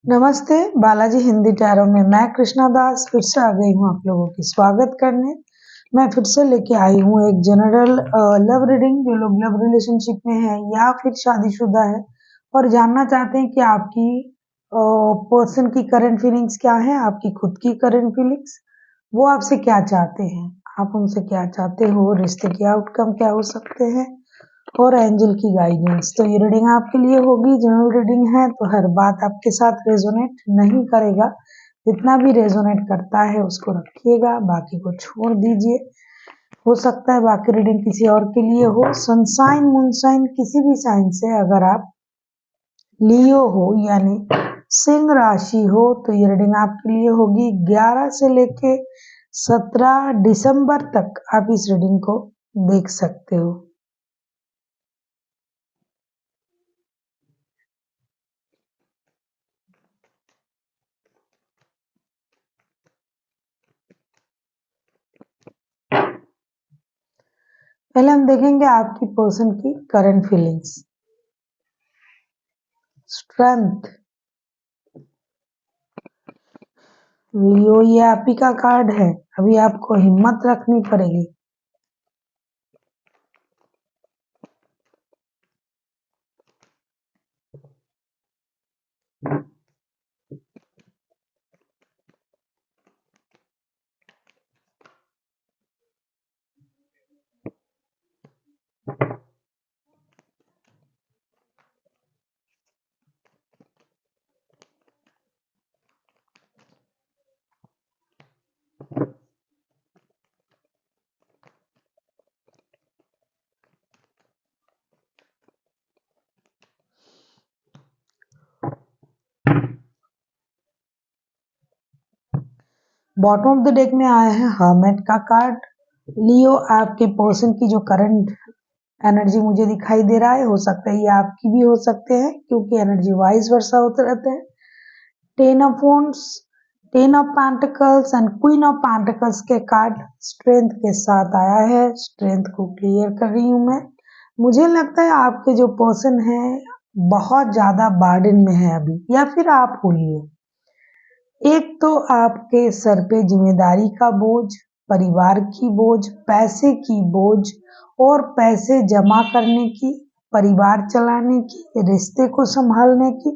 नमस्ते, बालाजी हिंदी टैरो में मैं कृष्णा दास फिर से आ गई हूँ आप लोगों की स्वागत करने। मैं फिर से लेके आई हूँ एक जनरल लव रीडिंग। जो लोग लव रिलेशनशिप में है या फिर शादीशुदा है और जानना चाहते हैं कि आपकी पर्सन की करंट फीलिंग्स क्या है, आपकी खुद की करंट फीलिंग्स, वो आपसे क्या चाहते हैं, आप उनसे क्या चाहते हो, रिश्ते के आउटकम क्या हो सकते हैं और एंजल की गाइडेंस। तो ये रीडिंग आपके लिए होगी, जनरल रीडिंग है तो हर बात आपके साथ रेजोनेट नहीं करेगा। जितना भी रेजोनेट करता है उसको रखिएगा, बाकी को छोड़ दीजिए। हो सकता है बाकी रीडिंग किसी और के लिए हो। सनसाइन मूनसाइन किसी भी साइन से अगर आप लियो हो यानी सिंह राशि हो तो ये रीडिंग आपके लिए होगी। 11 से लेके 17 दिसंबर तक आप इस रीडिंग को देख सकते हो। पहले हम देखेंगे आपकी पर्सन की करंट फीलिंग्स। स्ट्रेंथ, लियो ये आप ही का कार्ड है। अभी आपको हिम्मत रखनी पड़ेगी। बॉटम ऑफ द डेक में आया है हर्मिट का कार्ड। लियो आपके पर्सन की जो करंट एनर्जी मुझे दिखाई दे रहा है, हो सकता है ये आपकी भी हो सकते हैं क्योंकि एनर्जी वाइस वर्सा होते रहते हैं। Ten of wands, ten of pentacles and queen of pentacles के कार्ड स्ट्रेंथ के साथ आया है। स्ट्रेंथ को क्लियर कर रही हूं मैं। मुझे लगता है आपके जो पर्सन है बहुत ज्यादा बर्डन में है अभी, या फिर आप हो लियो। एक तो आपके सर पे जिम्मेदारी का बोझ, परिवार की बोझ, पैसे की बोझ और पैसे जमा करने की, परिवार चलाने की, रिश्ते को संभालने की,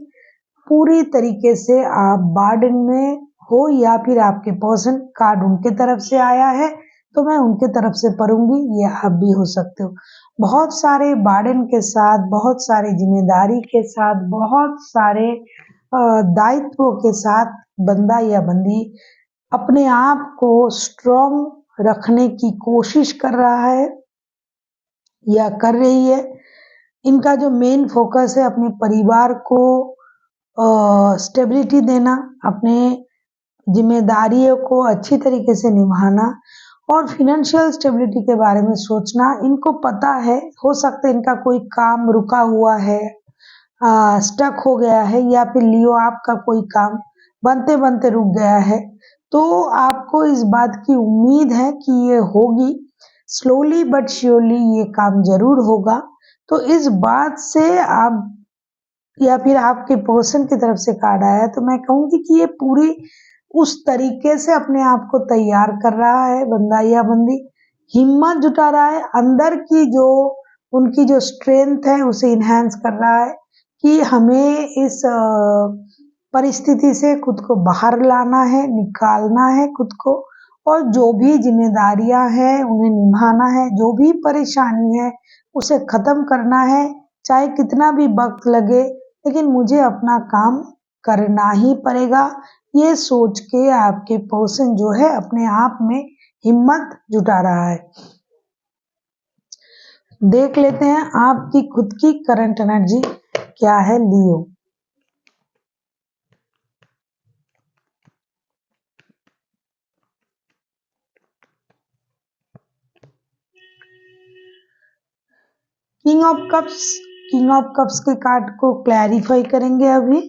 पूरी तरीके से आप बर्डन में हो या फिर आपके पर्सन कार्ड उनके तरफ से आया है तो मैं उनके तरफ से पढ़ूंगी, ये आप भी हो सकते हो। बहुत सारे बर्डन के साथ, बहुत सारे जिम्मेदारी के साथ, बहुत सारे दायित्वों के साथ बंदा या बंदी अपने आप को स्ट्रॉन्ग रखने की कोशिश कर रहा है या कर रही है। इनका जो मेन फोकस है अपने परिवार को स्टेबिलिटी देना, अपने जिम्मेदारियों को अच्छी तरीके से निभाना और फिनेंशियल स्टेबिलिटी के बारे में सोचना। इनको पता है, हो सकता है इनका कोई काम रुका हुआ है, स्टक हो गया है, या फिर लियो आपका कोई काम बनते बनते रुक गया है तो आपको इस बात की उम्मीद है कि ये होगी। स्लोली बट श्योरली ये काम जरूर होगा। तो इस बात से आप या फिर आपके पर्सन की तरफ से कार्ड आया है तो मैं कहूंगी कि ये पूरी उस तरीके से अपने आप को तैयार कर रहा है बंदा या बंदी, हिम्मत जुटा रहा है, अंदर की जो उनकी जो स्ट्रेंथ है उसे इनहेंस कर रहा है कि हमें इस परिस्थिति से खुद को बाहर लाना है, निकालना है खुद को, और जो भी जिम्मेदारियां हैं उन्हें निभाना है, जो भी परेशानी है उसे खत्म करना है, चाहे कितना भी वक्त लगे लेकिन मुझे अपना काम करना ही पड़ेगा। ये सोच के आपके पर्सन जो है अपने आप में हिम्मत जुटा रहा है। देख लेते हैं आपकी खुद की करंट एनर्जी क्या है Leo. King of cups, king of cups के कार्ड को क्लैरिफाई करेंगे अभी।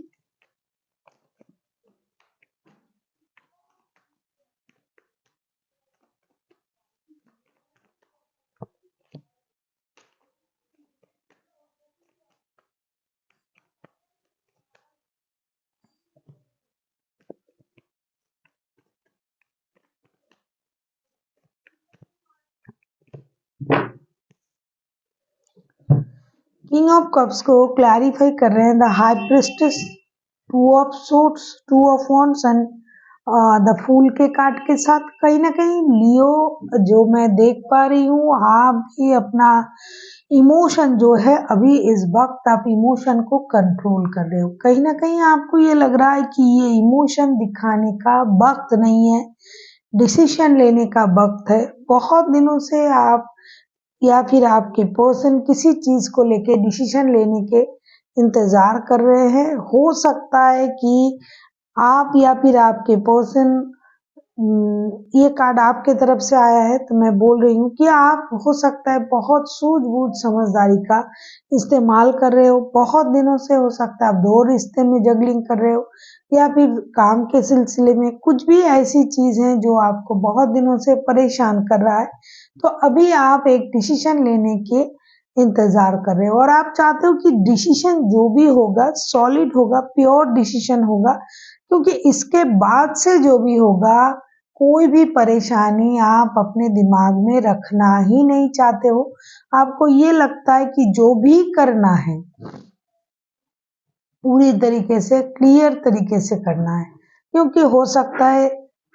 किंग ऑफ कप्स को क्लैरिफाई कर रहे हैं the high priestess, two of suits, two of wands and the fool के कार्ड के साथ। कहीं ना कहीं लियो, जो मैं देख पा रही हूँ, आप भी अपना इमोशन जो है अभी इस वक्त आप इमोशन को कंट्रोल कर रहे हो। कहीं ना कहीं आपको ये लग रहा है कि ये इमोशन दिखाने का वक्त नहीं है, डिसीजन लेने का वक्त है। बहुत दिनों से आप या फिर आपके पर्सन किसी चीज को लेके डिसीजन लेने के इंतजार कर रहे हैं। हो सकता है कि आप या फिर आपके पर्सन, ये कार्ड आपके तरफ से आया है तो मैं बोल रही हूँ कि आप हो सकता है बहुत सूझबूझ समझदारी का इस्तेमाल कर रहे हो। बहुत दिनों से हो सकता है आप दो रिश्ते में जगलिंग कर रहे हो या फिर काम के सिलसिले में कुछ भी ऐसी चीज है जो आपको बहुत दिनों से परेशान कर रहा है। तो अभी आप एक डिसीजन लेने के इंतजार कर रहे हो और आप चाहते हो कि डिसीजन जो भी होगा सॉलिड होगा, प्योर डिसीजन होगा, क्योंकि इसके बाद से जो भी होगा कोई भी परेशानी आप अपने दिमाग में रखना ही नहीं चाहते हो। आपको ये लगता है कि जो भी करना है पूरी तरीके से क्लियर तरीके से करना है, क्योंकि हो सकता है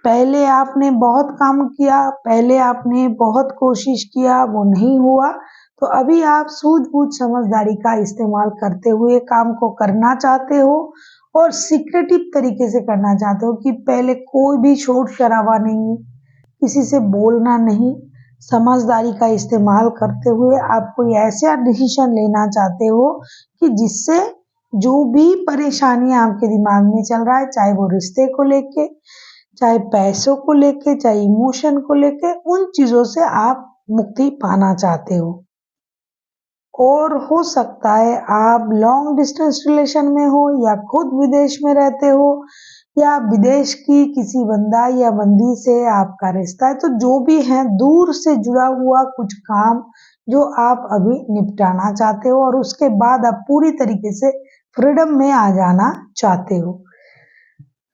पहले आपने बहुत काम किया, पहले आपने बहुत कोशिश किया, वो नहीं हुआ, तो अभी आप सूझबूझ समझदारी का इस्तेमाल करते हुए काम को करना चाहते हो और सीक्रेटिव तरीके से करना चाहते हो कि पहले कोई भी शोर शराबा नहीं, किसी से बोलना नहीं, समझदारी का इस्तेमाल करते हुए आप कोई ऐसा डिसीजन लेना चाहते हो कि जिससे जो भी परेशानियां आपके दिमाग में चल रहा है, चाहे वो रिश्ते को लेके, चाहे पैसों को लेके, चाहे इमोशन को लेके, उन चीजों से आप मुक्ति पाना चाहते हो। और हो सकता है आप लॉन्ग डिस्टेंस रिलेशन में हो या खुद विदेश में रहते हो या विदेश की किसी बंदा या बंदी से आपका रिश्ता है। तो जो भी है दूर से जुड़ा हुआ कुछ काम जो आप अभी निपटाना चाहते हो और उसके बाद आप पूरी तरीके से फ्रीडम में आ जाना चाहते हो।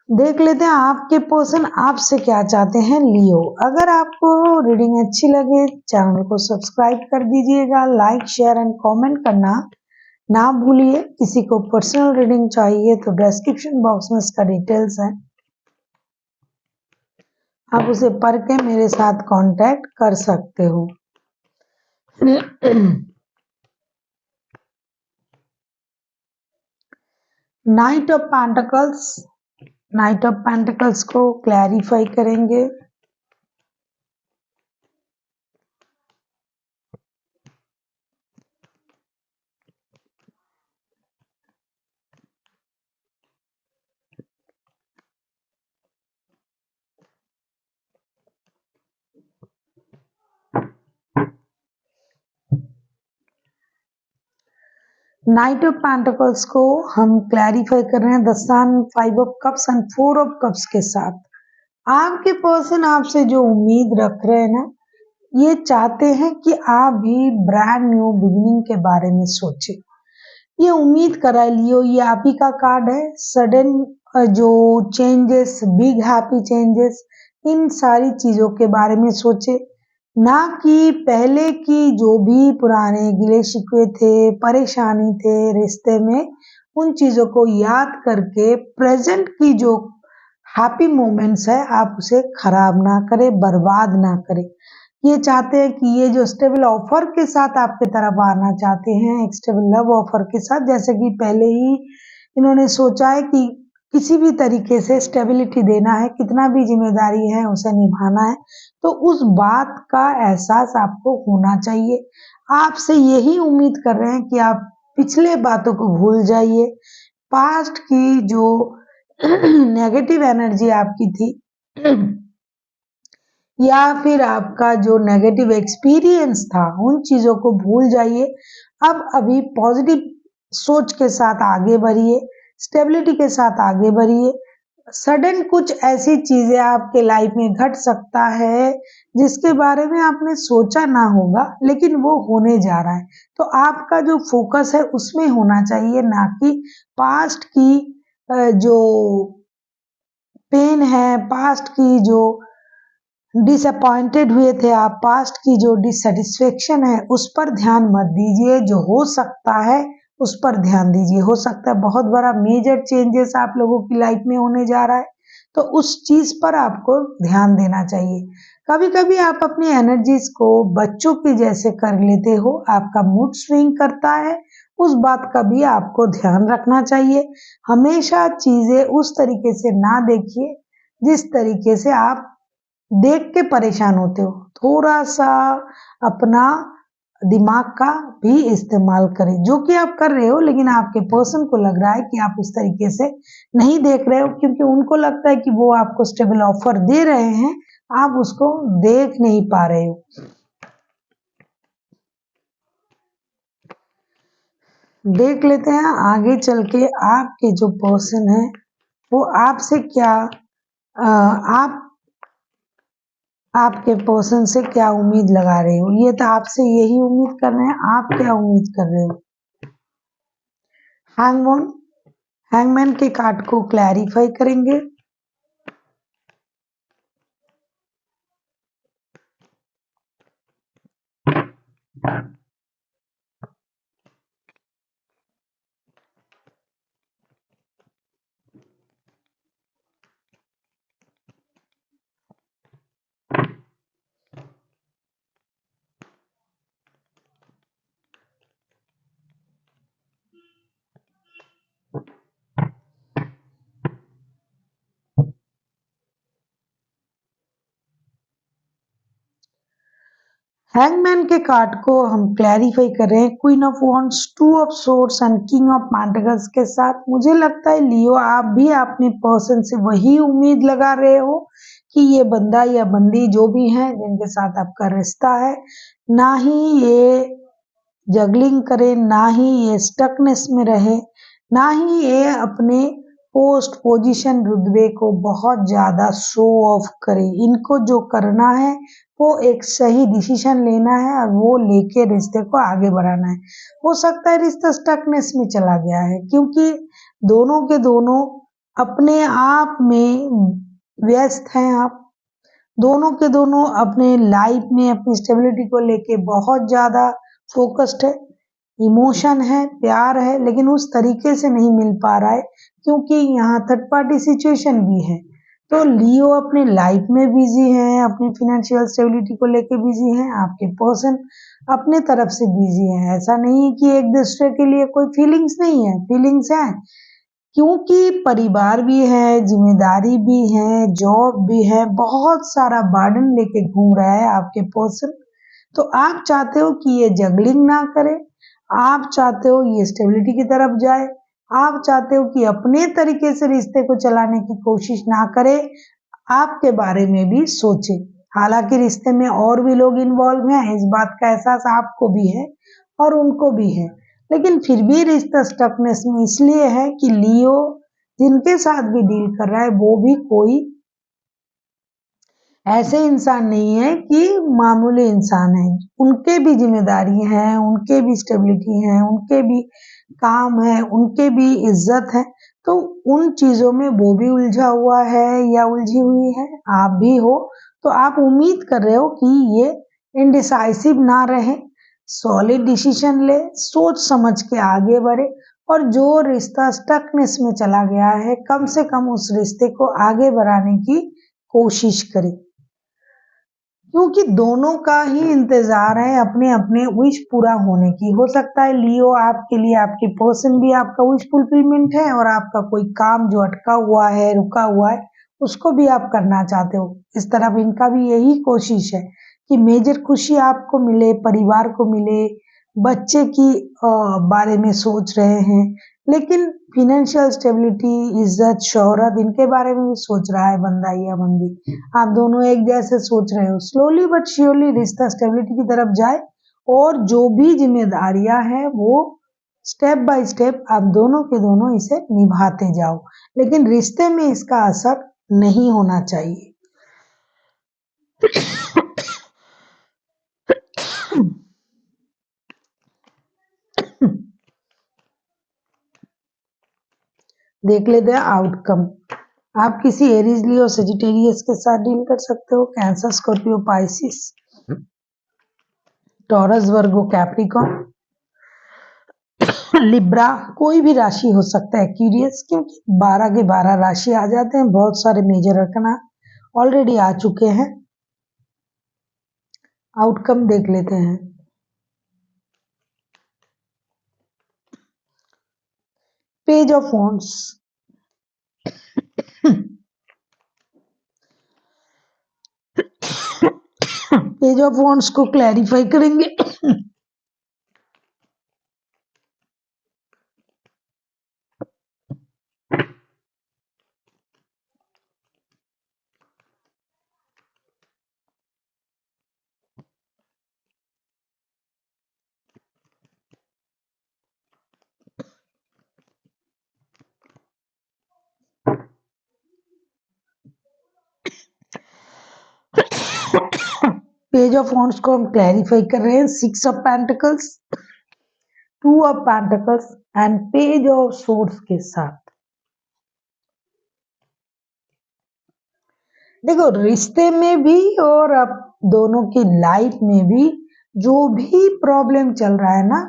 देख लेते हैं आपके पर्सन आपसे क्या चाहते हैं लियो। अगर आपको रीडिंग अच्छी लगे चैनल को सब्सक्राइब कर दीजिएगा, लाइक शेयर एंड कमेंट करना ना भूलिए। किसी को पर्सनल रीडिंग चाहिए तो डिस्क्रिप्शन बॉक्स में इसका डिटेल्स है, आप उसे पढ़ के मेरे साथ कांटेक्ट कर सकते हो। Knight of pentacles, knight of pentacles को क्लैरिफाई करेंगे। नाइट ऑफ पेंटिकल्स को हम क्लैरिफाई कर रहे हैं the sun, 5 of cups and 4 of cups के साथ। आपके पर्सन आपसे जो उम्मीद रख रहे हैं ना, ये चाहते हैं कि आप भी ब्रांड न्यू बिगिनिंग के बारे में सोचे। ये उम्मीद करा लियो, ये आप ही का कार्ड है। सडन जो चेंजेस, बिग हैप्पी चेंजेस, इन सारी चीजों के बारे में सोचे, ना कि पहले की जो भी पुराने गिले शिकवे थे, परेशानी थे रिश्ते में, उन चीजों को याद करके प्रेजेंट की जो हैप्पी मोमेंट्स है आप उसे खराब ना करें, बर्बाद ना करें। ये चाहते हैं कि ये जो स्टेबल ऑफर के साथ आपके तरफ आना चाहते हैं, एक स्टेबल लव ऑफर के साथ, जैसे कि पहले ही इन्होंने सोचा है कि किसी भी तरीके से स्टेबिलिटी देना है, कितना भी जिम्मेदारी है उसे निभाना है, तो उस बात का एहसास आपको होना चाहिए। आपसे यही उम्मीद कर रहे हैं कि आप पिछले बातों को भूल जाइए। पास्ट की जो नेगेटिव एनर्जी आपकी थी या फिर आपका जो नेगेटिव एक्सपीरियंस था, उन चीजों को भूल जाइए। अब अभी पॉजिटिव सोच के साथ आगे बढ़िए, स्टेबिलिटी के साथ आगे बढ़िए। सडन कुछ ऐसी चीजें आपके लाइफ में घट सकता है जिसके बारे में आपने सोचा ना होगा, लेकिन वो होने जा रहा है। तो आपका जो फोकस है उसमें होना चाहिए, ना कि पास्ट की जो पेन है, पास्ट की जो डिसअपॉइंटेड हुए थे आप, पास्ट की जो डिससेटिस्फेक्शन है उस पर ध्यान मत दीजिए, जो हो सकता है उस पर ध्यान दीजिए। हो सकता है बहुत बड़ा मेजर चेंजेस आप लोगों की लाइफ में होने जा रहा है, तो उस चीज पर आपको ध्यान देना चाहिए। कभी कभी आप अपनी एनर्जीज को बच्चों की जैसे कर लेते हो, आपका मूड स्विंग करता है, उस बात का भी आपको ध्यान रखना चाहिए। हमेशा चीजें उस तरीके से ना देखिए जिस तरीके से आप देख के परेशान होते हो। थोड़ा सा अपना दिमाग का भी इस्तेमाल करें, जो कि आप कर रहे हो, लेकिन आपके पर्सन को लग रहा है कि आप उस तरीके से नहीं देख रहे हो, क्योंकि उनको लगता है कि वो आपको स्टेबल ऑफर दे रहे हैं, आप उसको देख नहीं पा रहे हो। देख लेते हैं आगे चल के आपके जो पर्सन है वो आपसे क्या आप आपके पर्सन से क्या उम्मीद लगा रहे हो। ये तो आपसे यही उम्मीद कर रहे हैं, आप क्या उम्मीद कर रहे हो। हैंगमैन हैंगमैन के कार्ड को क्लैरिफाई करेंगे। हैंगमैन के कार्ड को हम क्लैरिफाई कर रहे हैं queen of wands, two of swords and king of pentacles के साथ। मुझे लगता है लियो आप भी अपने पर्सन से वही उम्मीद लगा रहे हो कि ये बंदा या बंदी जो भी है जिनके साथ आपका रिश्ता है, ना ही ये जगलिंग करे, ना ही ये स्टकनेस में रहे, ना ही ये अपने पोस्ट पोजीशन रुतबे को बहुत ज्यादा शो ऑफ करे। इनको जो करना है वो एक सही डिसीजन लेना है और वो लेके रिश्ते को आगे बढ़ाना है। हो सकता है रिश्ता स्टकनेस में चला गया है, क्योंकि दोनों के दोनों अपने आप में व्यस्त हैं। आप दोनों के दोनों अपने लाइफ में अपनी स्टेबिलिटी को लेके बहुत ज्यादा फोकस्ड है। इमोशन है, प्यार है, लेकिन उस तरीके से नहीं मिल पा रहा है, क्योंकि यहाँ थर्ड पार्टी सिचुएशन भी है। तो लियो अपने लाइफ में बिजी है, अपनी फाइनेंशियल स्टेबिलिटी को लेके बिजी है, आपके पर्सन अपने तरफ से बिजी है। ऐसा नहीं है कि एक दूसरे के लिए कोई फीलिंग्स नहीं है, फीलिंग्स है, क्योंकि परिवार भी है, जिम्मेदारी भी है, जॉब भी है, बहुत सारा बर्डन लेके घूम रहा है आपके पर्सन। तो आप चाहते हो कि ये जगलिंग ना करे, आप चाहते हो ये स्टेबिलिटी की तरफ जाए, आप चाहते हो कि अपने तरीके से रिश्ते को चलाने की कोशिश ना करे, आपके बारे में भी सोचे। हालांकि रिश्ते में और भी लोग इन्वॉल्व हैं, इस बात का एहसास आपको भी है और उनको भी है, लेकिन फिर भी रिश्ता स्टकनेस में इसलिए है कि लियो जिनके साथ भी डील कर रहा है वो भी कोई ऐसे इंसान नहीं है कि मामूली इंसान है। उनके भी जिम्मेदारी है, उनके भी स्टेबिलिटी है, उनके भी काम है, उनके भी इज्जत है। तो उन चीजों में वो भी उलझा हुआ है या उलझी हुई है, आप भी हो। तो आप उम्मीद कर रहे हो कि ये इनडिसाइसिव ना रहे, सॉलिड डिसीजन ले, सोच समझ के आगे बढ़े, और जो रिश्ता स्टकनेस में चला गया है कम से कम उस रिश्ते को आगे बढ़ाने की कोशिश करे, क्योंकि दोनों का ही इंतजार है अपने अपने विश पूरा होने की। हो सकता है लियो आपके लिए आपके पर्सन भी आपका विश फुलफिलमेंट है, और आपका कोई काम जो अटका हुआ है, रुका हुआ है, उसको भी आप करना चाहते हो। इस तरफ इनका भी यही कोशिश है कि मेजर खुशी आपको मिले, परिवार को मिले, बच्चे की बारे में सोच रहे हैं, लेकिन फाइनेंशियल स्टेबिलिटी, इज्जत, शोहरत, इनके बारे में भी सोच रहा है बंदा या बंदी। आप दोनों एक जैसे सोच रहे हो। स्लोली बट श्योरली रिश्ता स्टेबिलिटी की तरफ जाए, और जो भी जिम्मेदारियां हैं वो स्टेप बाय स्टेप आप दोनों के दोनों इसे निभाते जाओ, लेकिन रिश्ते में इसका असर नहीं होना चाहिए। देख लेते हैं आउटकम। आप किसी एरीज लियो सेजिटेरियस के साथ डील कर सकते हो, कैंसर, स्कॉर्पियो, पाइसिस, टॉरस, वर्गो, कैप्रिकॉन, लिब्रा, कोई भी राशि हो सकता है एक्यूरियस, क्योंकि 12 के 12 राशि आ जाते हैं। बहुत सारे मेजर रखना ऑलरेडी आ चुके हैं। आउटकम देख लेते हैं। Page of wands, page of wands को क्लैरिफाई करेंगे। पेज ऑफ वॉन्ड्स को हम क्लैरिफाई कर रहे हैं 6 of pentacles, 2 of pentacles and page of swords के साथ। देखो, रिश्ते में भी और अब दोनों की लाइफ में भी जो भी प्रॉब्लम चल रहा है ना,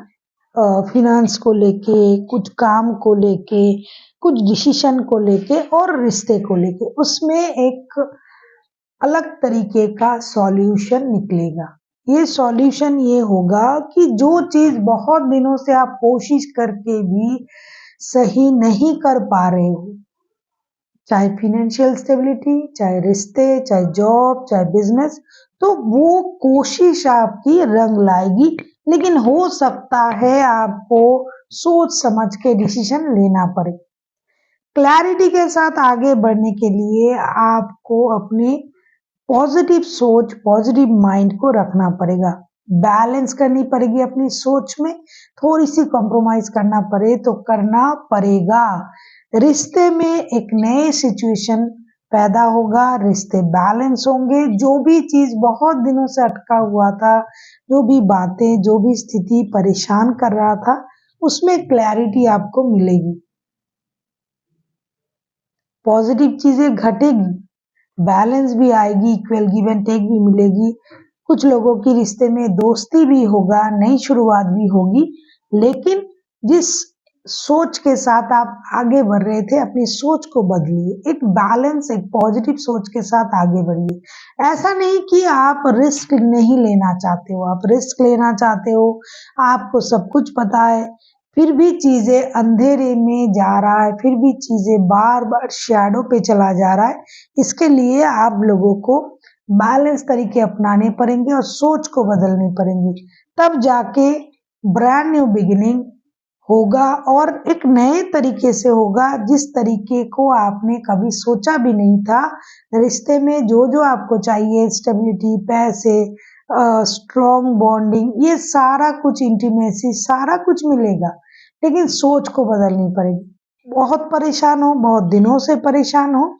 फिनेंस को लेके, कुछ काम को लेके, कुछ डिसीजन को लेके और रिश्ते को लेके, उसमें एक अलग तरीके का सॉल्यूशन निकलेगा। ये सॉल्यूशन ये होगा कि जो चीज बहुत दिनों से आप कोशिश करके भी सही नहीं कर पा रहे हो, चाहे फिनेंशियल स्टेबिलिटी, चाहे रिश्ते, चाहे जॉब, चाहे बिजनेस, तो वो कोशिश आपकी रंग लाएगी। लेकिन हो सकता है आपको सोच समझ के डिसीजन लेना पड़े। क्लैरिटी के साथ आगे बढ़ने के लिए आपको अपने पॉजिटिव सोच, पॉजिटिव माइंड को रखना पड़ेगा। बैलेंस करनी पड़ेगी अपनी सोच में, थोड़ी सी कॉम्प्रोमाइज करना पड़े तो करना पड़ेगा। रिश्ते में एक नए सिचुएशन पैदा होगा, रिश्ते बैलेंस होंगे। जो भी चीज बहुत दिनों से अटका हुआ था, जो भी बातें, जो भी स्थिति परेशान कर रहा था, उसमें क्लैरिटी आपको मिलेगी। पॉजिटिव चीजें घटेगी, बैलेंस भी आएगी, इक्वल गिव एंड टेक भी मिलेगी। कुछ लोगों की रिश्ते में दोस्ती भी होगा, नई शुरुआत भी होगी। लेकिन जिस सोच के साथ आप आगे बढ़ रहे थे, अपनी सोच को बदलिए। एक बैलेंस, एक पॉजिटिव सोच के साथ आगे बढ़िए। ऐसा नहीं कि आप रिस्क नहीं लेना चाहते हो, आप रिस्क लेना चाहते हो, आपको सब कुछ पता है, फिर भी चीजें अंधेरे में जा रहा है, फिर भी चीजें बार बार शैडो पे चला जा रहा है। इसके लिए आप लोगों को बैलेंस तरीके अपनाने पड़ेंगे और सोच को बदलनी पड़ेंगी। तब जाके ब्रांड न्यू बिगिनिंग होगा और एक नए तरीके से होगा, जिस तरीके को आपने कभी सोचा भी नहीं था। रिश्ते में जो जो आपको चाहिए, स्टेबिलिटी, पैसे, स्ट्रॉन्ग बॉन्डिंग, ये सारा कुछ, इंटीमेसी, सारा कुछ मिलेगा। लेकिन सोच को बदलनी पड़ेगी। बहुत परेशान हो, बहुत दिनों से परेशान हो,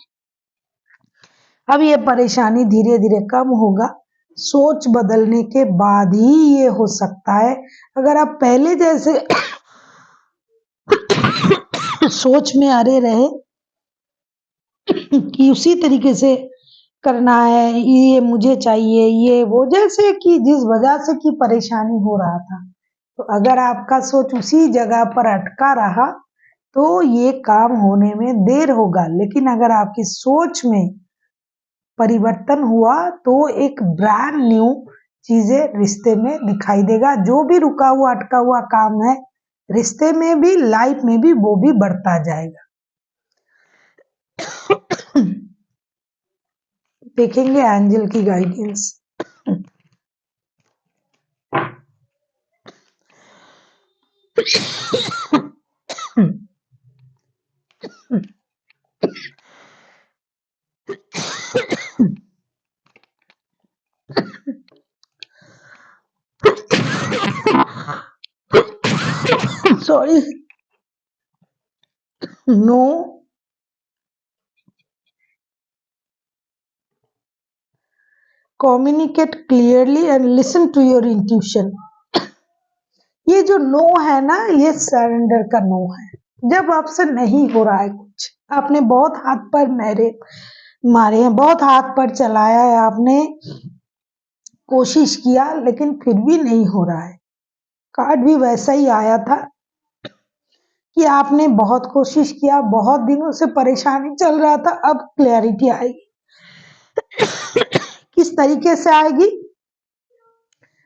अब ये परेशानी धीरे धीरे कम होगा। सोच बदलने के बाद ही ये हो सकता है। अगर आप पहले जैसे सोच में अरे रहे कि उसी तरीके से करना है, ये मुझे चाहिए, ये वो, जैसे कि जिस वजह से कि परेशानी हो रहा था, तो अगर आपका सोच उसी जगह पर अटका रहा तो ये काम होने में देर होगा। लेकिन अगर आपकी सोच में परिवर्तन हुआ तो एक ब्रांड न्यू चीजें रिश्ते में दिखाई देगा। जो भी रुका हुआ, अटका हुआ काम है, रिश्ते में भी, लाइफ में भी, वो भी बढ़ता जाएगा। देखेंगे एंजल की guidance. Sorry, no, communicate clearly and listen to your intuition। ये जो नो है ना, ये सरेंडर का नो है। जब आपसे नहीं हो रहा है कुछ, आपने बहुत हाथ पर मारे हैं, बहुत हाथ पर चलाया है, आपने कोशिश किया लेकिन फिर भी नहीं हो रहा है। कार्ड भी वैसा ही आया था कि आपने बहुत कोशिश किया, बहुत दिनों से परेशानी चल रहा था, अब क्लैरिटी आएगी। किस तरीके से आएगी?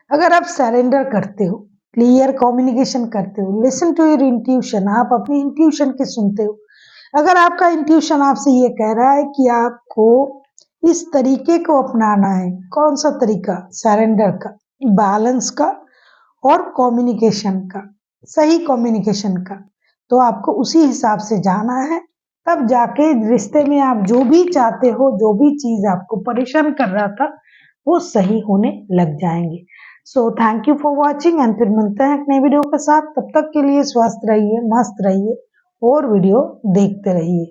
अगर आप सरेंडर करते हो, क्लियर कम्युनिकेशन करते हो, लिसन टू योर इंट्यूशन, आप अपनी इंट्यूशन की सुनते हो। अगर आपका इंट्यूशन आपसे ये कह रहा है कि आपको इस तरीके को अपनाना है, कौन सा तरीका? सरेंडर का, बैलेंस का और कम्युनिकेशन का, सही कम्युनिकेशन का, तो आपको उसी हिसाब से जाना है। तब जाके रिश्ते में आप जो भी चाहते हो, जो भी चीज आपको परेशान कर रहा था, वो सही होने लग जाएंगे। So thank you for watching and फिर मिलते हैं एक नई वीडियो के साथ। तब तक के लिए स्वस्थ रहिए, मस्त रहिए और वीडियो देखते रहिए।